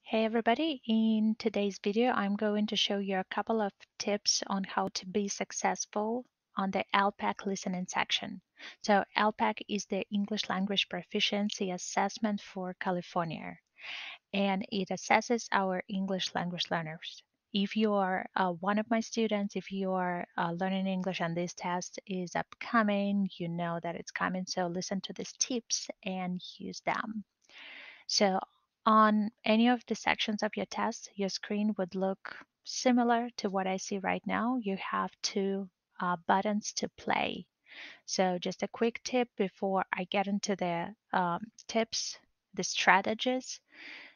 Hey everybody, in today's video I'm going to show you a couple of tips on how to be successful on the LPAC listening section. So LPAC is the English Language Proficiency Assessment for California, and it assesses our English language learners. If you are one of my students, if you are learning English and this test is upcoming, you know that it's coming, so listen to these tips and use them. So on any of the sections of your test, your screen would look similar to what I see right now. You have two buttons to play. So just a quick tip before I get into the tips, the strategies.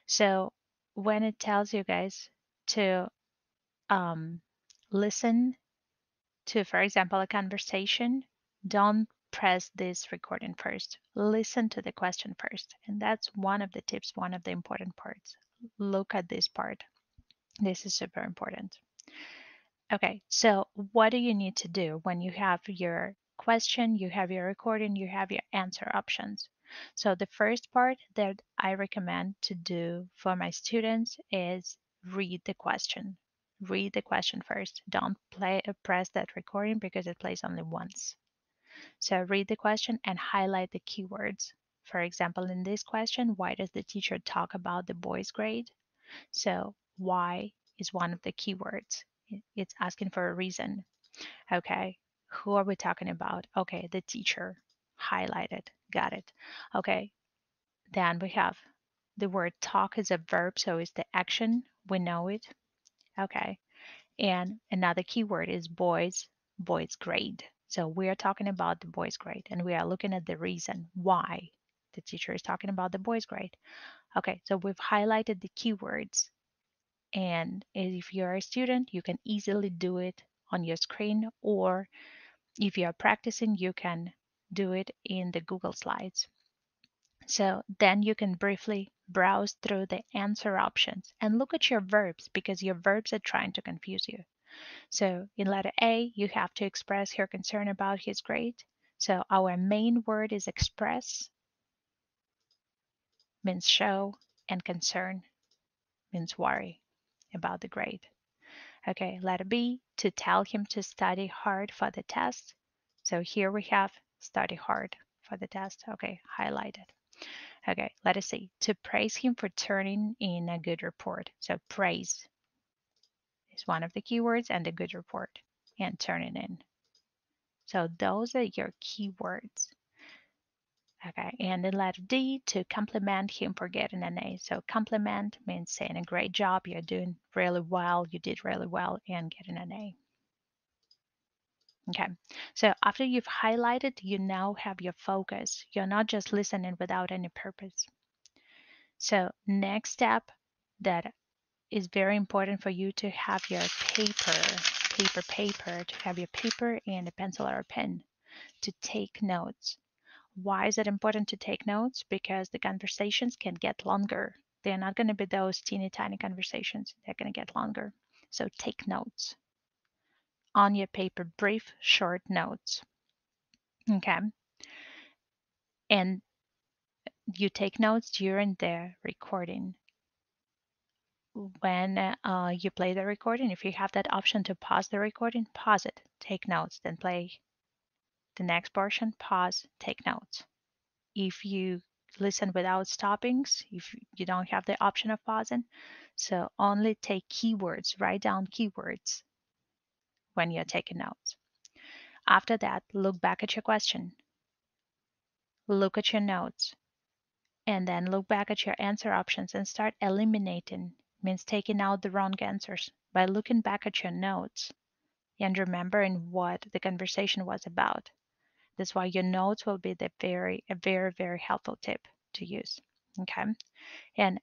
So when it tells you guys to um, listen to, for example, a conversation, don't press this recording first. Listen to the question first. And that's one of the tips, one of the important parts. Look at this part. This is super important. Okay, so what do you need to do when you have your question, you have your recording, you have your answer options? So the first part that I recommend to do for my students is read the question. Read the question first. Don't press that recording because it plays only once. So read the question and highlight the keywords. For example, in this question, why does the teacher talk about the boys' grade? So why is one of the keywords. It's asking for a reason. Okay, who are we talking about? Okay, the teacher. Highlighted. Got it. Okay, then we have the word talk is a verb, so it's the action. We know it. Okay, and another keyword is boys grade. So we are talking about the boys grade and we are looking at the reason why the teacher is talking about the boys grade. Okay, so we've highlighted the keywords, and if you're a student, you can easily do it on your screen, or if you're practicing, you can do it in the Google Slides. So then you can briefly browse through the answer options and look at your verbs because your verbs are trying to confuse you. So in letter A, you have to express your concern about his grade. So our main word is express, means show, and concern means worry about the grade. Okay, letter B, to tell him to study hard for the test. So here we have study hard for the test. Okay, highlighted. Okay, letter C, to praise him for turning in a good report. So praise is one of the keywords and a good report and turning in. So those are your keywords. Okay, and then letter D, to compliment him for getting an A. So compliment means saying a great job, you're doing really well, you did really well, and getting an A. Okay, so after you've highlighted, you now have your focus. You're not just listening without any purpose. So next step that is very important for you to have your paper, to have your paper and a pencil or a pen to take notes. Why is it important to take notes? Because the conversations can get longer. They're not going to be those teeny tiny conversations. They're going to get longer. So take notes on your paper, brief, short notes. Okay. And you take notes during the recording. When you play the recording, if you have that option to pause the recording, pause it, take notes, then play the next portion, pause, take notes. If you listen without stoppings, if you don't have the option of pausing, so only take keywords, write down keywords when you're taking notes. After that, look back at your question, look at your notes, and then look back at your answer options and start eliminating, means taking out the wrong answers by looking back at your notes and remembering what the conversation was about. That's why your notes will be a very helpful tip to use. Okay. And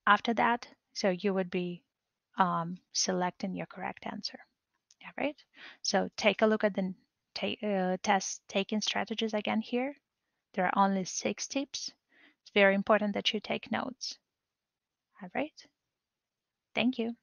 after that, so you would be selecting your correct answer. All right. So take a look at the test taking strategies again here. There are only 6 tips. It's very important that you take notes. All right. Thank you.